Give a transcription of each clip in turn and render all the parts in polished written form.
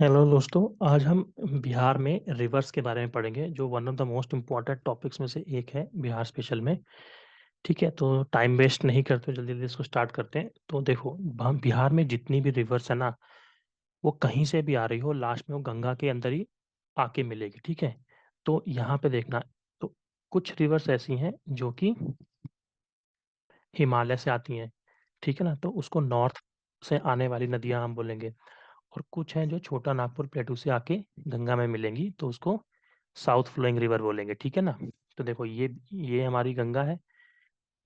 Hello दोस्तों, आज हम बिहार में रिवर्स के बारे में पढ़ेंगे जो one of the most important topics में से एक है बिहार स्पेशल में। ठीक है, तो टाइम वेस्ट नहीं करते, जल्दी जल्दी इसको स्टार्ट करते हैं। तो देखो, हम बिहार में जितनी भी रिवर्स है ना, वो कहीं से भी आ रही हो, लास्ट में वो गंगा के अंदर ही आके मिलेगी। ठीक है, तो यहाँ पे देखना, तो कुछ रिवर्स ऐसी हैं जो कि हिमालय से आती हैं। ठीक है ना, तो उसको नॉर्थ से आने वाली नदियां हम बोलेंगे। और कुछ हैं जो छोटा नागपुर प्लेटू से आके गंगा में मिलेंगी, तो उसको साउथ फ्लोइंग रिवर बोलेंगे। ठीक है ना, तो देखो ये हमारी गंगा है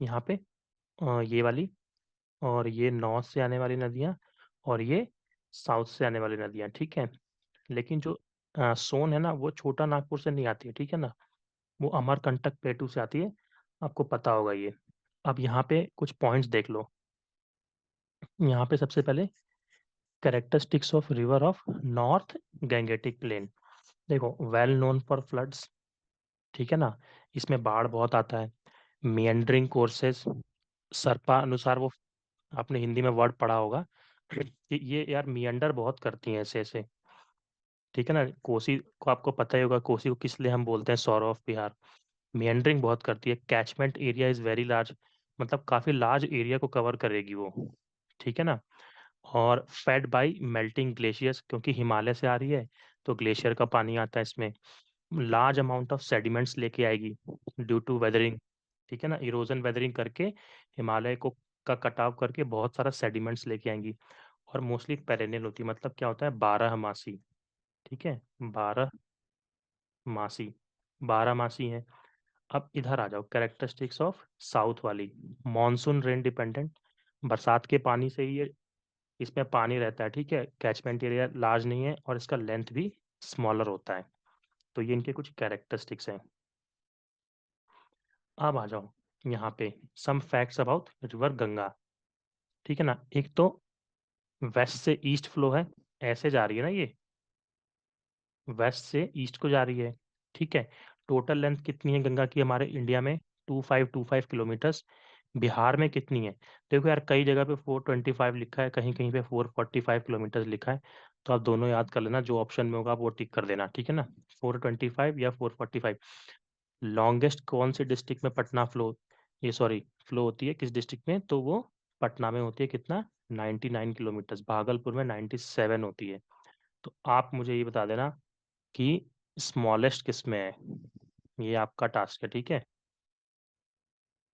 यहाँ पे, ये वाली, और ये नॉर्थ से आने वाली नदियाँ, और ये साउथ से आने वाली नदियाँ। ठीक है, लेकिन जो सोन है ना, वो छोटा नागपुर से नहीं आती है। ठीक है ना, वो अमरकंटक प्लेटू से आती है, आपको पता होगा ये। अब यहाँ पे कुछ पॉइंट्स देख लो। यहाँ पे सबसे पहले characteristics of river of north Gangetic plain. देखो, वेल नोन फॉर फ्लड्स। ठीक है ना, इसमें बाढ़ बहुत आता है। मियंडरिंग कोर्सेज, सरपा अनुसार, वो आपने हिंदी में वर्ड पढ़ा होगा कि ये यार मियंडर बहुत करती हैं ऐसे ऐसे। ठीक है ना, कोसी को आपको पता ही होगा, कोसी को किस लिए हम बोलते हैं सौरव ऑफ बिहार। मियंडरिंग बहुत करती है। Catchment area is very large, मतलब काफी लार्ज एरिया को कवर करेगी वो। ठीक है ना, और फेड बाय मेल्टिंग ग्लेशियर्स, क्योंकि हिमालय से आ रही है तो ग्लेशियर का पानी आता है इसमें। लार्ज अमाउंट ऑफ सेडिमेंट्स लेके आएगी ड्यू टू वेदरिंग। ठीक है ना, इरोजन वेदरिंग करके हिमालय को का कटाव करके बहुत सारा सेडिमेंट्स लेके आएंगी। और मोस्टली पेरेनियल होती है, मतलब क्या होता है, 12 मासी। ठीक है, 12 मासी, 12 मासी है। अब इधर आ जाओ, कैरेक्टरिस्टिक्स ऑफ साउथ वाली। मॉनसून रेन डिपेंडेंट, बरसात के पानी से ही ये, इसमें पानी रहता है। ठीक है, कैचमेंट एरिया लार्ज नहीं है और इसका लेंथ भी स्मॉलर होता है। तो ये इनके कुछ कैरेक्टरिस्टिक्स हैं। अब आ जाओ यहाँ पे, some facts about river Ganga. ठीक है ना, एक तो वेस्ट से ईस्ट फ्लो है, ऐसे जा रही है ना ये, वेस्ट से ईस्ट को जा रही है। ठीक है, टोटल लेंथ कितनी है गंगा की हमारे इंडिया में? 2525 किलोमीटर्स। बिहार में कितनी है? देखो यार, कई जगह पे 425 लिखा है, कहीं कहीं पे 445 किलोमीटर लिखा है। तो आप दोनों याद कर लेना, जो ऑप्शन में होगा आप वो टिक कर देना। ठीक है ना, 425 या 445। लॉन्गेस्ट कौन से डिस्ट्रिक्ट में पटना फ्लो, ये सॉरी, फ्लो होती है किस डिस्ट्रिक्ट में? तो वो पटना में होती है। कितना? 99 किलोमीटर्स। भागलपुर में 97 होती है। तो आप मुझे ये बता देना कि स्मॉलेस्ट किस में है। ये आपका टास्क है। ठीक है,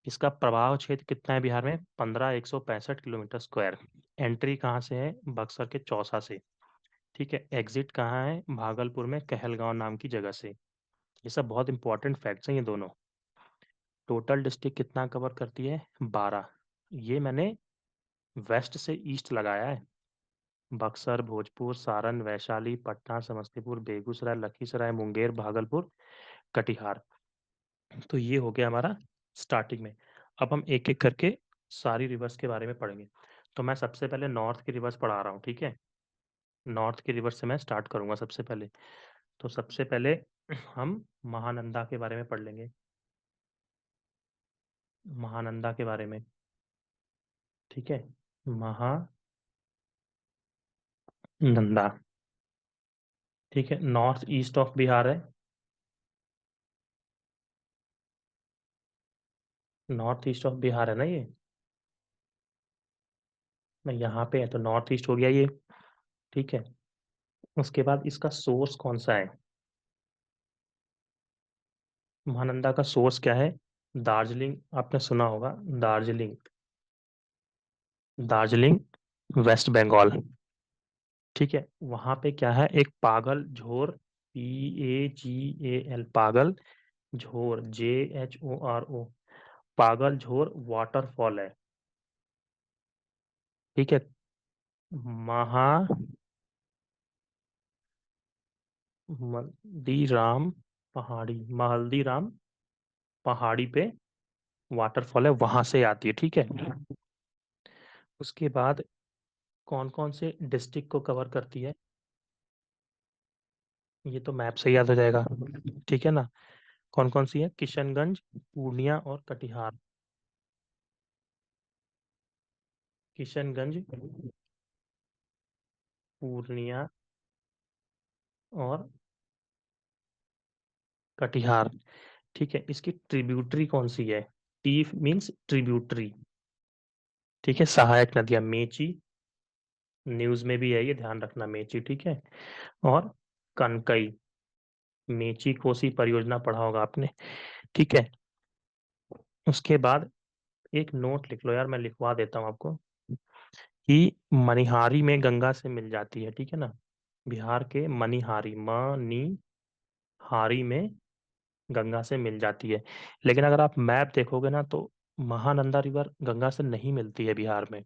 इसका प्रभाव क्षेत्र कितना है बिहार में? 15,165 किलोमीटर स्क्वायर। एंट्री कहाँ से है? बक्सर के चौसा से। ठीक है, एग्जिट कहाँ है? भागलपुर में कहलगांव नाम की जगह से। ये सब बहुत इंपॉर्टेंट फैक्ट्स हैं ये दोनों। टोटल डिस्ट्रिक्ट कितना कवर करती है? 12। ये मैंने वेस्ट से ईस्ट लगाया है। बक्सर, भोजपुर, सारण, वैशाली, पटना, समस्तीपुर, बेगूसराय, लखीसराय, मुंगेर, भागलपुर, कटिहार। तो ये हो गया हमारा स्टार्टिंग में। अब हम एक एक करके सारी रिवर्स के बारे में पढ़ेंगे। तो मैं सबसे पहले नॉर्थ की रिवर्स पढ़ा रहा हूँ। ठीक है, नॉर्थ की रिवर्स से मैं स्टार्ट करूंगा सबसे पहले। तो सबसे पहले हम महानंदा के बारे में पढ़ लेंगे। महानंदा के बारे में। ठीक है, महानंदा। ठीक है, नॉर्थ ईस्ट ऑफ बिहार है। नॉर्थ ईस्ट ऑफ बिहार है ना ये, मैं यहाँ पे है तो नॉर्थ ईस्ट हो गया ये। ठीक है, उसके बाद इसका सोर्स कौन सा है? महानंदा का सोर्स क्या है? दार्जिलिंग, आपने सुना होगा, दार्जिलिंग। दार्जिलिंग, वेस्ट बंगाल। ठीक है, वहां पे क्या है? एक पागल झोर, PAGAL, पागल झोर, JHORO, पागल झोर वाटरफॉल है। ठीक है, महाल्दीराम पहाड़ी, महाल्दीराम पहाड़ी पे वाटरफॉल है, वहां से आती है। ठीक है, उसके बाद कौन कौन से डिस्ट्रिक्ट को कवर करती है? ये तो मैप से याद हो जाएगा। ठीक है ना, कौन कौन सी है? किशनगंज, पूर्णिया और कटिहार। किशनगंज, पूर्णिया और कटिहार। ठीक है, इसकी ट्रिब्यूटरी कौन सी है? T means tributary. ठीक है, सहायक नदियां मेची, न्यूज में भी है ये, ध्यान रखना, मेची। ठीक है, और कनकई। मेची कोसी परियोजना पढ़ा होगा आपने। ठीक है, उसके बाद एक नोट लिख लो यार, मैं लिखवा देता हूँ आपको, कि मनिहारी में गंगा से मिल जाती है। ठीक है ना, बिहार के मनिहारी, मनिहारी में गंगा से मिल जाती है। लेकिन अगर आप मैप देखोगे ना, तो महानंदा रिवर गंगा से नहीं मिलती है बिहार में।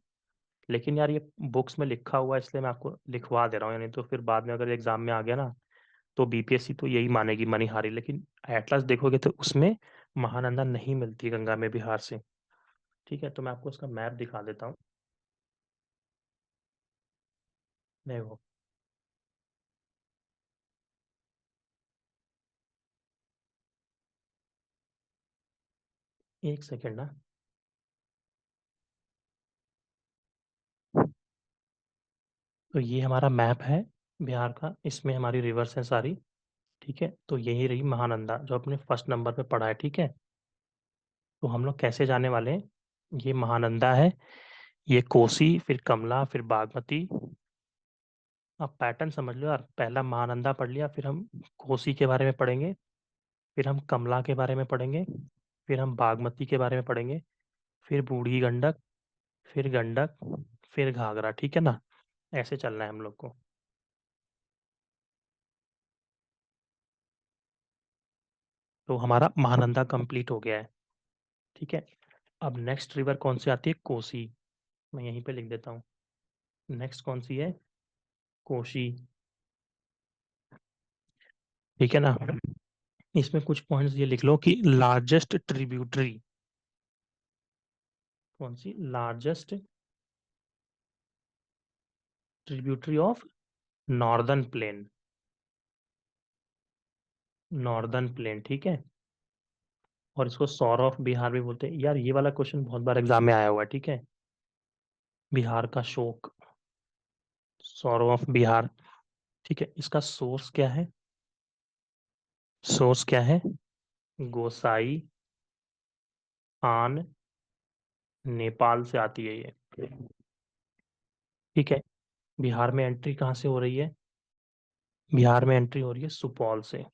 लेकिन यार ये बुक्स में लिखा हुआ है, इसलिए मैं आपको लिखवा दे रहा हूँ, यानी तो फिर बाद में अगर एग्जाम में आ गया ना, तो बीपीएससी तो यही मानेगी, मनिहारी। लेकिन एटलस देखोगे तो उसमें महानंदा नहीं मिलती है गंगा में बिहार से। ठीक है, तो मैं आपको उसका मैप दिखा देता हूँ। देखो, एक सेकेंड ना। तो ये हमारा मैप है बिहार का, इसमें हमारी रिवर्स है सारी। ठीक है, तो यही रही महानंदा, जो अपने फर्स्ट नंबर पे पढ़ा है। ठीक है, तो हम लोग कैसे जाने वाले हैं? ये महानंदा है, ये कोसी, फिर कमला, फिर बागमती। अब पैटर्न समझ लो यार, पहला महानंदा पढ़ लिया, फिर हम कोसी के बारे में पढ़ेंगे, फिर हम कमला के बारे में पढ़ेंगे, फिर हम बागमती के बारे में पढ़ेंगे, फिर बूढ़ी गंडक, फिर गंडक, फिर घाघरा। ठीक है ना, ऐसे चलना है हम लोग को। तो हमारा महानंदा कंप्लीट हो गया है। ठीक है, अब नेक्स्ट रिवर कौन सी आती है? कोसी। मैं यहीं पे लिख देता हूँ। नेक्स्ट कौन सी है? कोशी। ठीक है ना, इसमें कुछ पॉइंट्स ये लिख लो कि लार्जेस्ट ट्रिब्यूटरी कौन सी? Largest tributary of northern plain, northern plain. ठीक है, और इसको सौर ऑफ बिहार भी बोलते हैं यार। ये वाला क्वेश्चन बहुत बार एग्जाम में आया हुआ है। ठीक है, बिहार का शोक, सौर ऑफ बिहार। ठीक है, इसका सोर्स क्या है? सोर्स क्या है? गोसाई खान, नेपाल से आती है ये। ठीक है, बिहार में एंट्री कहाँ से हो रही है? बिहार में एंट्री हो रही है सुपौल से,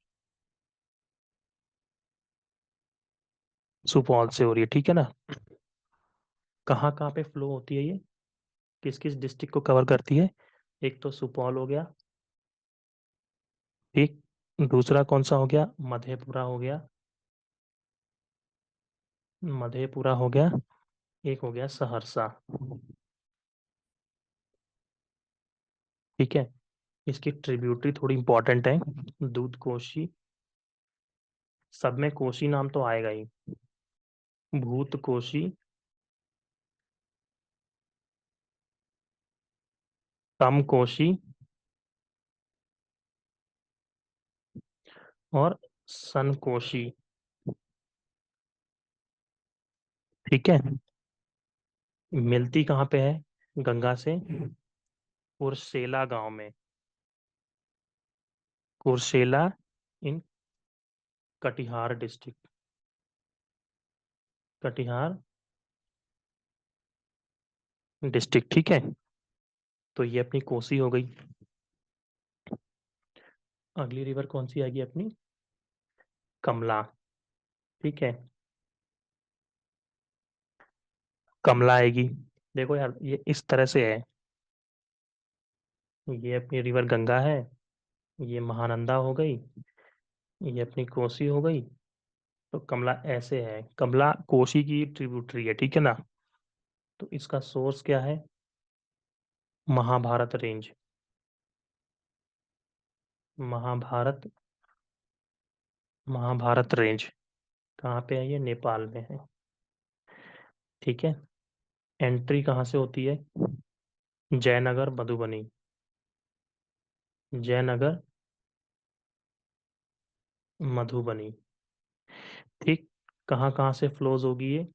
सुपौल से हो रही है। ठीक है ना, कहाँ कहाँ पे फ्लो होती है ये? किस किस डिस्ट्रिक्ट को कवर करती है? एक तो सुपौल हो गया, ठीक। दूसरा कौन सा हो गया? मधेपुरा हो गया, मधेपुरा हो गया। एक हो गया सहरसा। ठीक है, इसकी ट्रिब्यूटरी थोड़ी इंपॉर्टेंट है। दूध कोशी, सब में कोशी नाम तो आएगा ही। भूत कोशी, तम कोशी, और सन कोशी। ठीक है, मिलती कहाँ पे है गंगा से? कुर्सेला गांव में, कुर्सेला इन कटिहार डिस्ट्रिक्ट, कटिहार डिस्ट्रिक्ट। ठीक है, तो ये अपनी कोसी हो गई। अगली रिवर कौन सी आएगी अपनी? कमला। ठीक है, कमला आएगी। देखो यार, ये इस तरह से है, ये अपनी रिवर गंगा है, ये महानंदा हो गई, ये अपनी कोसी हो गई, तो कमला ऐसे है। कमला कोसी की ट्रिब्यूटरी है। ठीक है ना, तो इसका सोर्स क्या है? महाभारत रेंज, महाभारत, महाभारत रेंज कहाँ पे है? ये नेपाल में है। ठीक है, एंट्री कहाँ से होती है? जयनगर, मधुबनी, जयनगर, मधुबनी। ठीक, कहाँ कहाँ से फ्लोज होगी ये?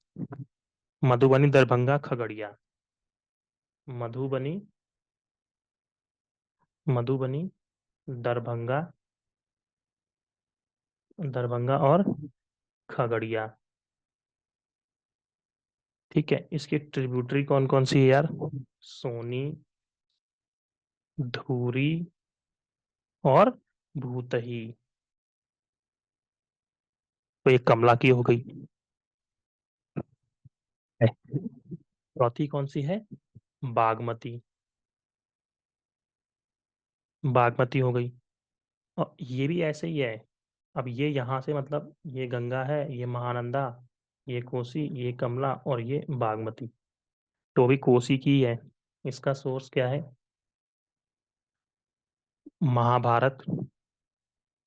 मधुबनी, दरभंगा, खगड़िया। मधुबनी, मधुबनी, दरभंगा, दरभंगा और खगड़िया। ठीक है, इसकी ट्रिब्यूटरी कौन कौन सी है यार? सोनी, धूरी और भूतही। तो ये कमला की हो गई। चौथी कौन सी है? बागमती, बागमती हो गई। और ये भी ऐसे ही है। अब ये यहाँ से मतलब ये गंगा है, ये महानंदा, ये कोसी, ये कमला और ये बागमती। तो भी कोसी की ही है। इसका सोर्स क्या है? महाभारत।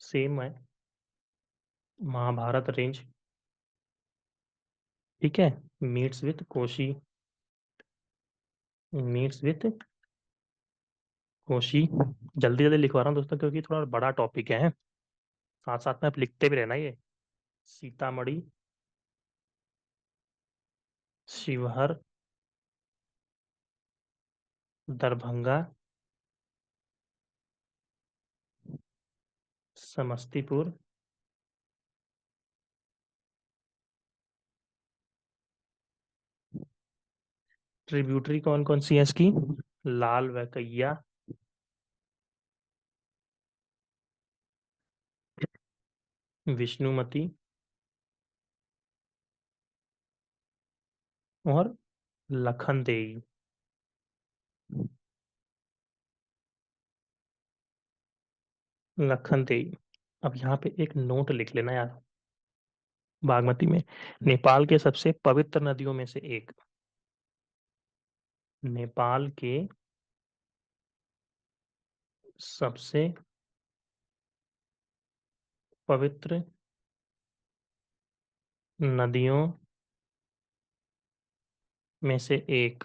सेम है, महाभारत रेंज। ठीक है, meets with Koshi, meets with Koshi. जल्दी जल्दी लिखवा रहा हूँ दोस्तों, क्योंकि थोड़ा बड़ा टॉपिक है। साथ साथ में आप लिखते भी रहना ये। सीतामढ़ी, शिवहर, दरभंगा, समस्तीपुर, ट्रिब्यूटरी कौन कौन सी है इसकी? लाल व कैया, विष्णुमती और लखनदेई। लखनदेई। अब यहाँ पे एक नोट लिख लेना यार। बागमती में नेपाल के सबसे पवित्र नदियों में से एक। नेपाल के सबसे पवित्र नदियों में से एक।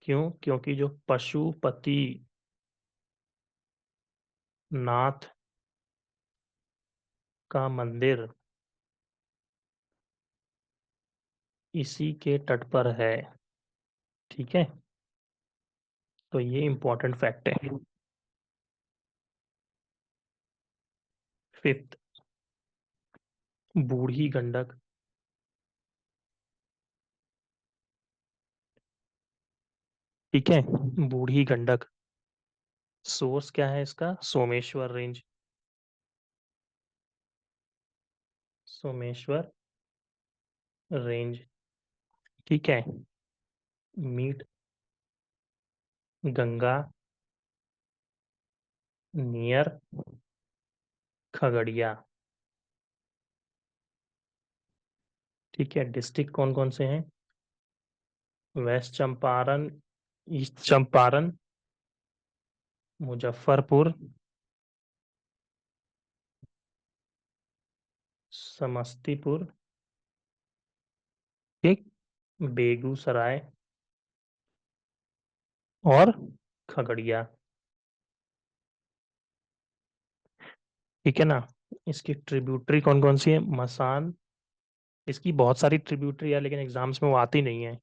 क्यों? क्योंकि जो पशुपति नाथ का मंदिर इसी के तट पर है। ठीक है, तो ये इंपॉर्टेंट फैक्ट है। फिफ्थ, बूढ़ी गंडक। ठीक है, बूढ़ी गंडक। सोर्स क्या है इसका? Someshwar range, Someshwar range. ठीक है, मीट गंगा नियर खगड़िया। ठीक है, डिस्ट्रिक्ट कौन कौन से हैं? वेस्ट चंपारण, ईस्ट चंपारण, मुजफ्फरपुर, समस्तीपुर, ठीक, बेगूसराय और खगड़िया। ठीक है ना? इसकी ट्रिब्यूटरी कौन कौन सी है? मसान। इसकी बहुत सारी ट्रिब्यूटरी है, लेकिन एग्जाम्स में वो आती नहीं है।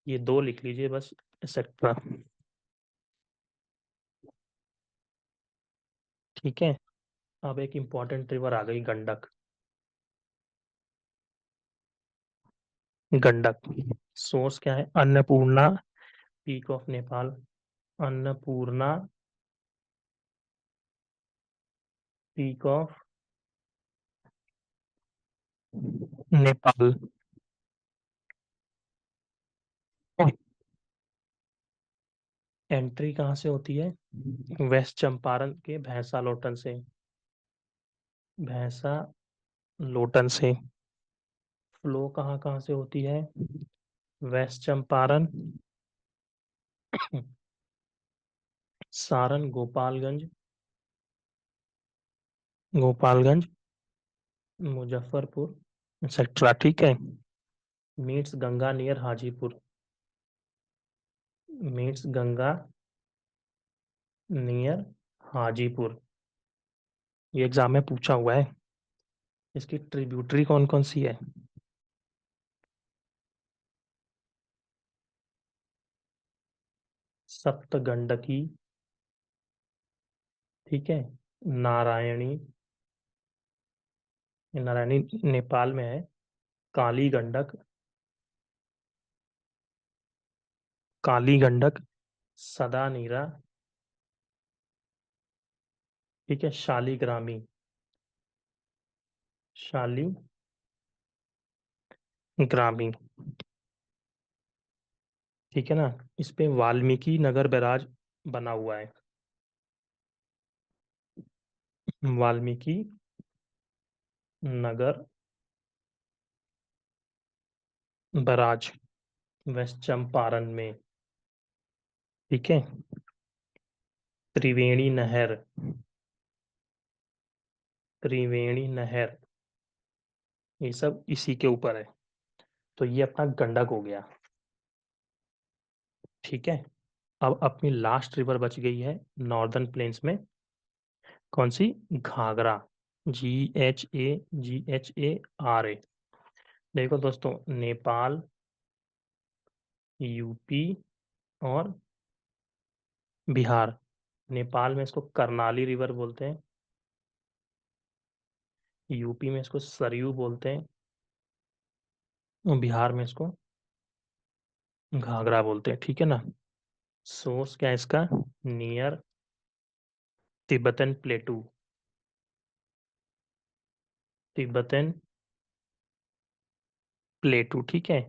ये दो लिख लीजिए बस, एक्सेट्रा। ठीक है, अब एक इम्पॉर्टेंट रिवर आ गई, गंडक। गंडक। सोर्स क्या है? Annapurna, peak of Nepal. Annapurna, peak of Nepal. Entry कहाँ से होती है? वेस्ट चंपारण के भैंसा लोटन से, भैंसा लोटन से। फ्लो कहाँ कहाँ से होती है? West Champaran, Saran, Gopalganj, Gopalganj, Muzaffarpur, et cetera. ठीक है, meets Ganga near Hajipur, meets Ganga near Hajipur. ये एग्जाम में पूछा हुआ है। इसकी ट्रिब्यूटरी कौन कौन सी है? सप्त गंडकी, ठीक है। नारायणी, नारायणी नेपाल में है। काली गंडक, काली गंडक, सदा नीरा, ठीक है। शालीग्रामी, शालीग्रामी, ठीक है ना। इस पे वाल्मीकि नगर बैराज बना हुआ है। वाल्मीकि नगर बैराज वेस्ट चंपारण में, ठीक है। त्रिवेणी नहर, त्रिवेणी नहर, ये सब इसी के ऊपर है। तो ये अपना गंडक हो गया, ठीक है। अब अपनी लास्ट रिवर बच गई है नॉर्दर्न प्लेन्स में, कौन सी? घाघरा, GHAGHARA। देखो दोस्तों, नेपाल, यूपी और बिहार। नेपाल में इसको करनाली रिवर बोलते हैं, यूपी में इसको सरयू बोलते हैं, और बिहार में इसको घाघरा बोलते हैं, ठीक है ना। सोर्स क्या है इसका? नियर तिब्बतन प्लेटू, तिब्बतन प्लेटू, ठीक है।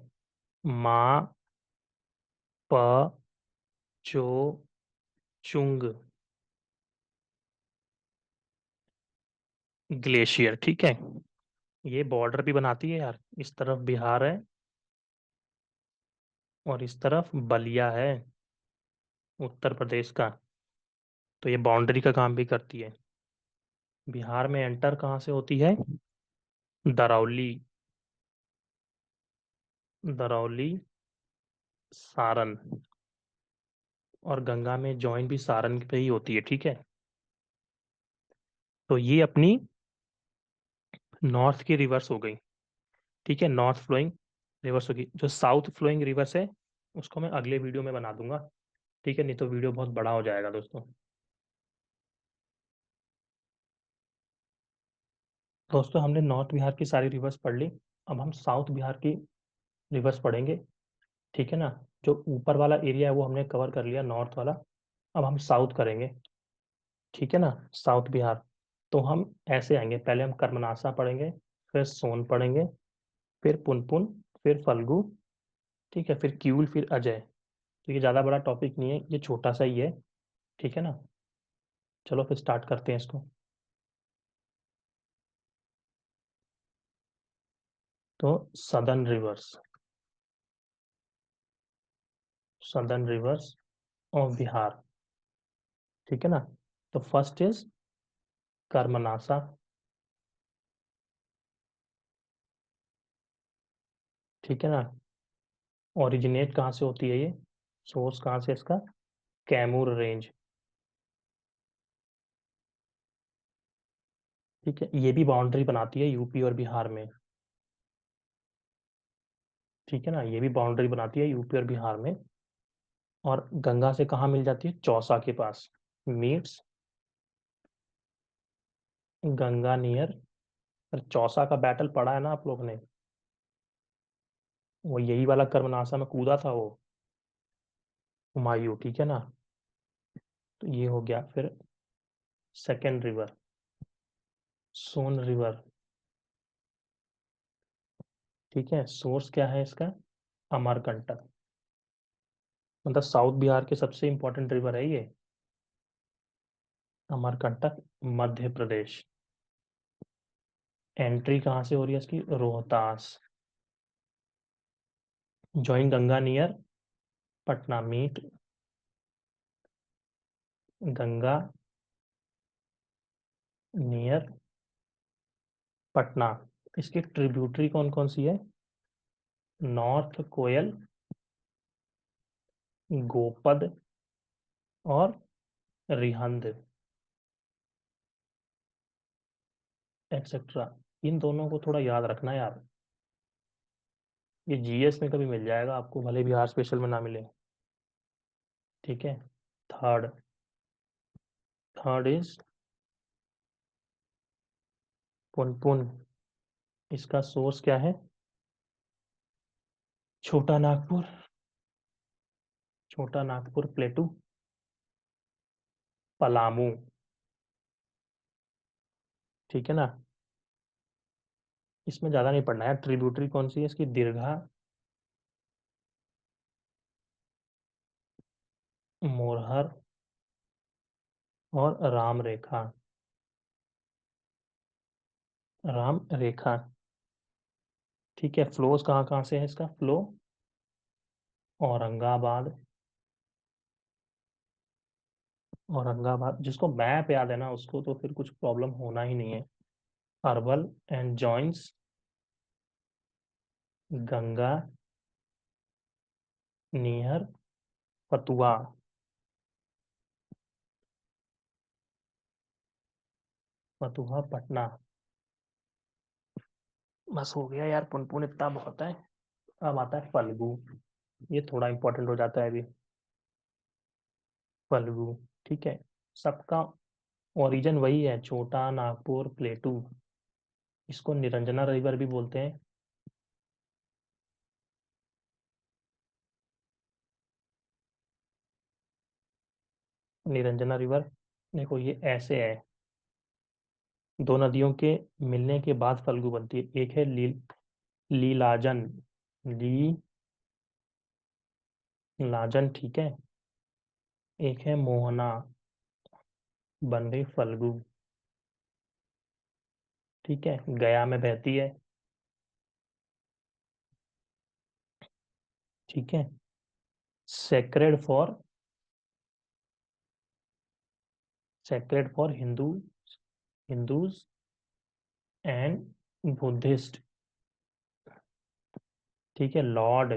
मा प चो चुंग ग्लेशियर, ठीक है। ये बॉर्डर भी बनाती है यार, इस तरफ बिहार है और इस तरफ बलिया है, उत्तर प्रदेश का। तो ये बाउंड्री का काम भी करती है। बिहार में एंटर कहाँ से होती है? दरौली, दरौली, सारण, और गंगा में जॉइन भी सारण पे ही होती है, ठीक है। तो ये अपनी नॉर्थ की रिवर्स हो गई, ठीक है। नॉर्थ फ्लोइंग रिवर्स होगी। जो साउथ फ्लोइंग रिवर्स है उसको मैं अगले वीडियो में बना दूंगा, ठीक है, नहीं तो वीडियो बहुत बड़ा हो जाएगा दोस्तों। दोस्तों हमने नॉर्थ बिहार की सारी रिवर्स पढ़ ली। अब हम साउथ बिहार की रिवर्स पढ़ेंगे, ठीक है ना। जो ऊपर वाला एरिया है वो हमने कवर कर लिया, नॉर्थ वाला। अब हम साउथ करेंगे, ठीक है ना। साउथ बिहार, तो हम ऐसे आएंगे, पहले हम कर्मनासा पढ़ेंगे, फिर सोन पढ़ेंगे, फिर पुनपुन, फिर फल्गु, ठीक है, फिर क्यूल, फिर अजय। तो ये ज़्यादा बड़ा टॉपिक नहीं है, ये छोटा सा ही है, ठीक है ना। चलो फिर स्टार्ट करते हैं इसको। तो southern reverse, southern reverse of Bihar, ठीक है ना। तो फर्स्ट इज कर्मनासा, ठीक है ना। ओरिजिनेट कहाँ से होती है ये? सोर्स कहाँ से इसका? कैमूर रेंज, ठीक है। ये भी बाउंड्री बनाती है यूपी और बिहार में, ठीक है ना। ये भी बाउंड्री बनाती है यूपी और बिहार में। और गंगा से कहाँ मिल जाती है? चौसा के पास, मीट्स गंगा नियर। और चौसा का बैटल पढ़ा है ना आप लोग ने? वो यही वाला कर्मनासा में कूदा था वो हुमायूं, ठीक है ना। तो ये हो गया। फिर सेकेंड रिवर, सोन रिवर, ठीक है। सोर्स क्या है इसका? अमरकंटक, मतलब साउथ बिहार के सबसे इंपॉर्टेंट रिवर है ये, अमरकंटक, मध्य प्रदेश। एंट्री कहाँ से हो रही है इसकी? Rohtas, join Ganga near Patna, meet Ganga near Patna. इसकी ट्रिब्यूटरी कौन कौन सी है? नॉर्थ कोयल, गोपद और रिहंद, एक्सेट्रा। इन दोनों को थोड़ा याद रखना यार, ये जीएस में कभी मिल जाएगा आपको, भले बिहार स्पेशल में ना मिले, ठीक है। थर्ड, थर्ड इज पुनपुन, इसका सोर्स क्या है? छोटा नागपुर, छोटा नागपुर प्लेटू, पलामू, ठीक है ना। इसमें ज्यादा नहीं पढ़ना है। ट्रिब्यूटरी कौन सी है इसकी? दीर्घा, मोरहर और राम रेखा, राम रेखा, ठीक है। फ्लोज कहाँ कहाँ से है इसका फ्लो? औरंगाबाद, औरंगाबाद, जिसको मैप याद है ना उसको तो फिर कुछ प्रॉब्लम होना ही नहीं है। Arwal and joins Ganga near Fatuha, Fatuha Patna. बस हो गया यार, पुनपुन इतना बहुत है। अब आता है फल्गु, ये थोड़ा इंपॉर्टेंट हो जाता है अभी। फल्गु, ठीक है। सबका ओरिजिन वही है, छोटा नागपुर प्लेटू। इसको निरंजना रिवर भी बोलते हैं। निरंजना रिवर, देखो ये ऐसे है, दो नदियों के मिलने के बाद फल्गु बनती है। एक है लीलाजन, लीलाजन, ठीक है। एक है मोहना, बन गई फल्गु, ठीक है। गया में बहती है, ठीक है। Sacred for, sacred for Hindu, Hindus and Buddhist, ठीक है। लॉर्ड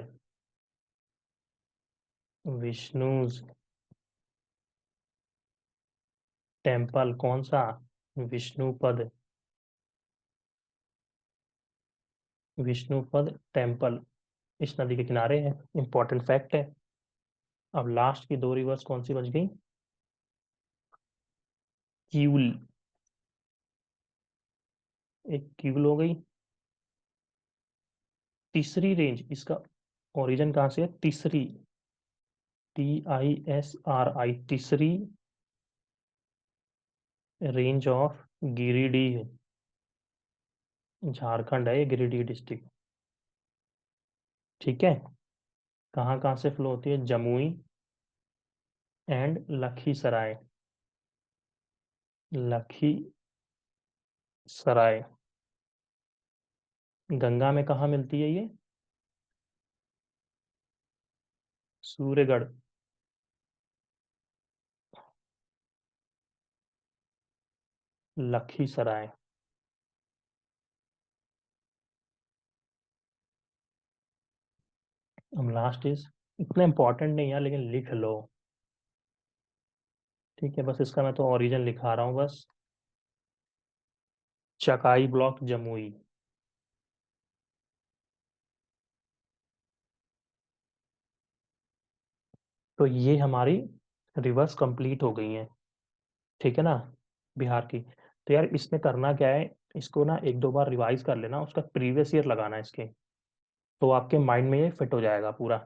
विष्णुज टेम्पल, कौन सा? विष्णुपद, विष्णुपद टेम्पल इस नदी के किनारे है। इंपॉर्टेंट फैक्ट है। अब लास्ट की दो रिवर्स कौन सी बच गई? क्यूल, एक क्यूल हो गई। तीसरी रेंज, इसका ओरिजिन कहाँ से है? तीसरी, TISRI, तीसरी रेंज ऑफ गिरिडीह, झारखंड है ये गिरिडीह डिस्ट्रिक्ट, ठीक है। कहाँ कहाँ से फ्लो होती है? जमुई एंड लखीसराय, लखीसराय। गंगा में कहाँ मिलती है ये? सूर्यगढ़, लखीसराय। अब लास्ट इज, इतना इंपॉर्टेंट नहीं है लेकिन लिख लो, ठीक है। बस इसका मैं तो ओरिजिन लिखा रहा हूँ बस। चकाई ब्लॉक जमुई। तो ये हमारी रिवर्स कंप्लीट हो गई है, ठीक है ना, बिहार की। तो यार इसमें करना क्या है, इसको ना एक दो बार रिवाइज कर लेना, उसका प्रीवियस ईयर लगाना है इसके, तो आपके माइंड में ये फिट हो जाएगा पूरा,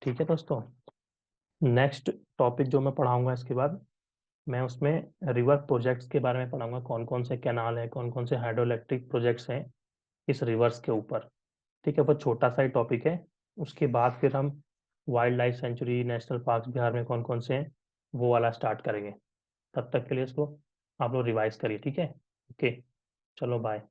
ठीक है दोस्तों। नेक्स्ट टॉपिक जो मैं पढ़ाऊंगा इसके बाद, मैं उसमें रिवर प्रोजेक्ट्स के बारे में पढ़ाऊंगा, कौन कौन से कैनाल है, कौन कौन से हाइड्रो इलेक्ट्रिक प्रोजेक्ट्स हैं इस रिवर्स के ऊपर, ठीक है। वो छोटा सा ही टॉपिक है। उसके बाद फिर हम wild life sanctuary, national park Bihar में कौन कौन से हैं, वो वाला स्टार्ट करेंगे। तब तक के लिए इसको आप लोग रिवाइज करिए, ठीक है। ओके, चलो बाय।